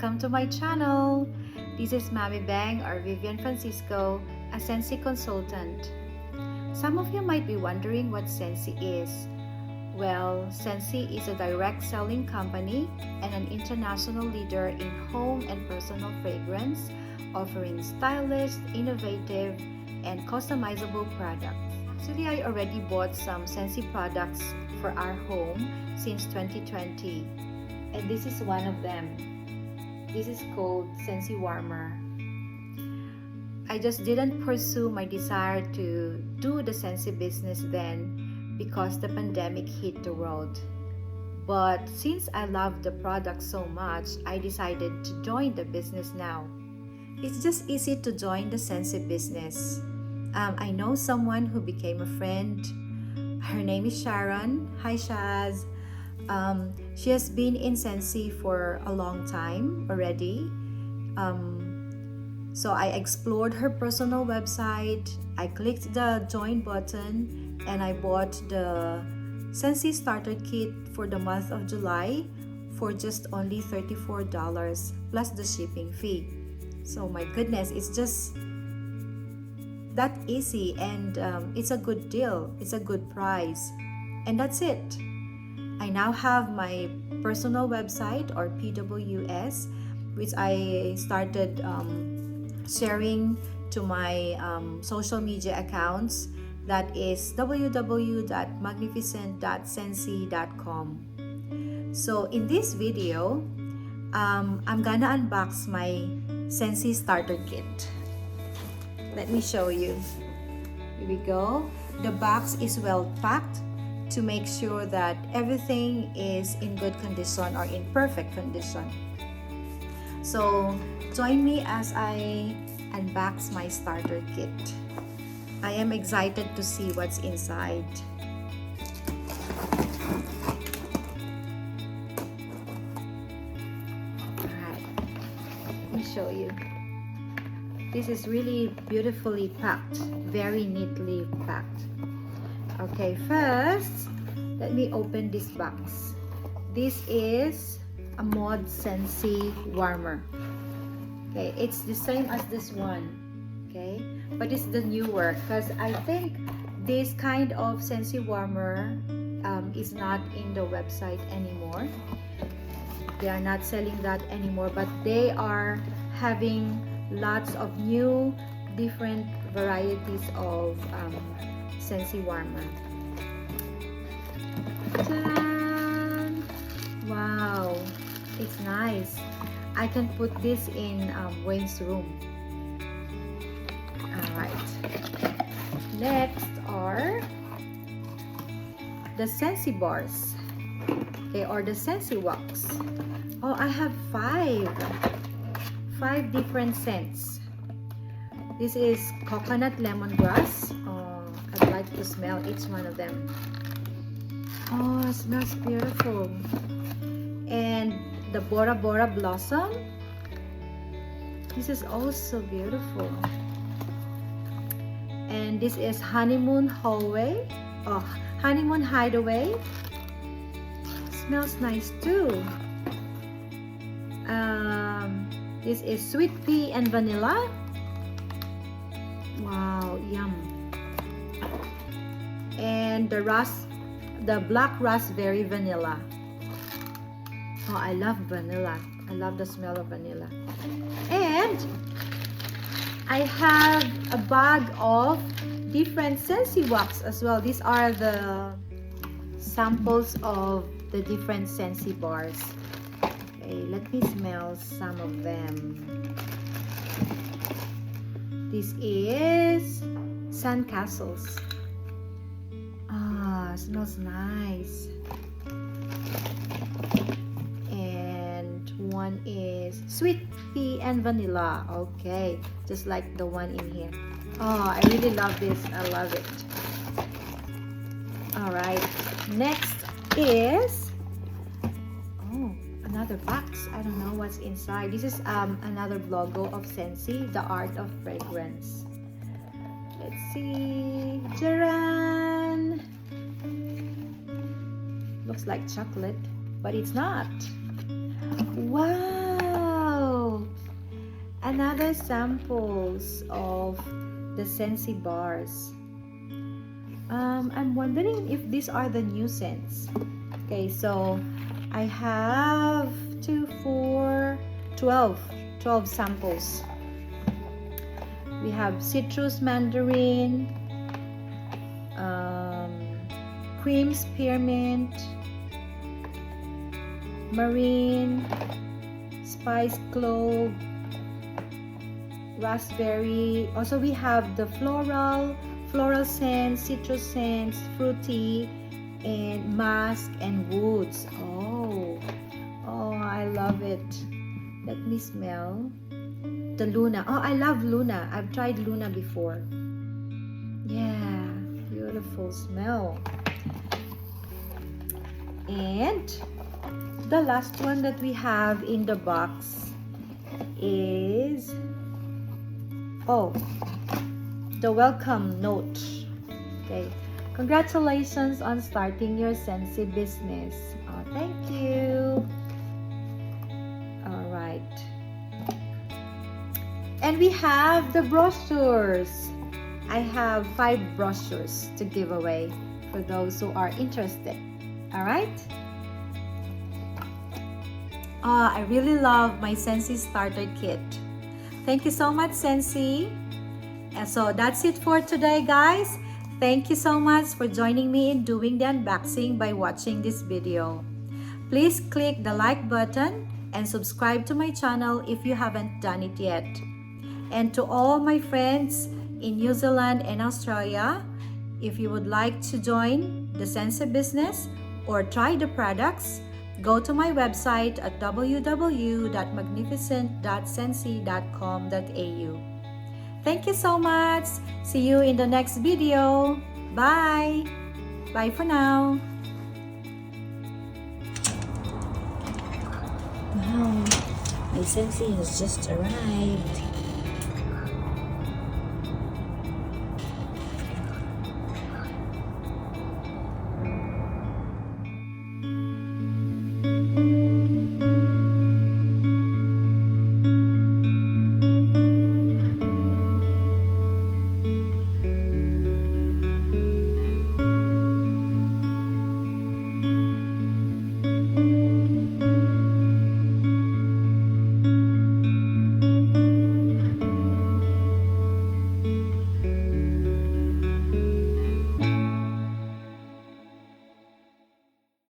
welcome to my channel. This is Mami Bang or Rovillos-Francisco, a Scentsy consultant. Some of you might be wondering what Scentsy is. Well, Scentsy is a direct selling company and an international leader in home and personal fragrance, offering stylish, innovative, and customizable products. Actually, I already bought some Scentsy products for our home since 2020, and this is one of them. This is called Scentsy Warmer. I just didn't pursue my desire to do the Scentsy business then because the pandemic hit the world. But since I love the product so much, I decided to join the business now. It's just easy to join the Scentsy business. I know someone who became a friend. Her name is Sharon. Hi, Shaz. She has been in Scentsy for a long time already. So I explored her personal website. I clicked the join button and I bought the Scentsy starter kit for the month of July for just only $34 plus the shipping fee. So my goodness, it's just that easy, and it's a good deal. It's a good price, and that's it. I now have my personal website or PWS, which I started sharing to my social media accounts. That is www.magnificent.scentsy.com. So in this video, I'm gonna unbox my Scentsy starter kit. Let me show you. Here we go. The box is well packed to make sure that everything is in good condition or in perfect condition. So join me as I unbox my starter kit. I am excited to see what's inside. Alright, let me show you. This is really beautifully packed, very neatly packed. Okay, first, let me open this box. This is a Mod Scentsy Warmer. Okay, it's the same as this one. Okay, but it's the newer because I think this kind of Scentsy Warmer is not in the website anymore. They are not selling that anymore, but they are having lots of new different varieties of Scentsy Warmer. Ta-da! Wow, it's nice. I can put this in Wayne's room. Alright, next are the Scentsy bars, okay, or the Scentsy wax. Oh, I have five different scents. This is coconut lemongrass. Oh, I'd like to smell each one of them. Oh, it smells beautiful. And the Bora Bora blossom. This is also beautiful. And this is honeymoon hallway. Oh, honeymoon hideaway. Smells nice too. This is sweet pea and vanilla. Wow, yum. And the black raspberry vanilla. Oh, I love vanilla. I love the smell of vanilla. And I have a bag of different Scentsy wax as well. These are the samples of the different Scentsy bars. Okay, let me smell some of them. This is Sandcastles. Ah, smells nice. And one is sweet pea and vanilla. Okay, just like the one in here. Oh, I really love this. I love it. All right, next is another box. I don't know what's inside. This is another logo of Scentsy, the art of fragrance. Let's see. Jaran! Looks like chocolate, but it's not. Wow! another samples of the Scentsy bars. I'm wondering if these are the new scents. Okay, so I have 12 samples. We have citrus mandarin, cream spearmint, marine, spice clove, raspberry. Also we have the floral scents, citrus scents, fruity, and musk and woods. Oh, I love it. Let me smell the Luna. Oh, I love Luna. I've tried Luna before. Yeah, beautiful smell. And the last one that we have in the box is the welcome note. Okay, congratulations on starting your Scentsy business. Oh, thank you. All right, and we have the brochures. I have 5 brochures to give away for those who are interested. All right. I really love my Scentsy starter kit. Thank you so much, Scentsy. And so that's it for today, guys. Thank you so much for joining me in doing the unboxing by watching this video. Please click the like button and subscribe to my channel if you haven't done it yet. And to all my friends in New Zealand and Australia, if you would like to join the Scentsy business or try the products, go to my website at www.magnificent.scentsy.com.au. Thank you so much. See you in the next video. Bye. Bye for now. Wow, my Scentsy has just arrived.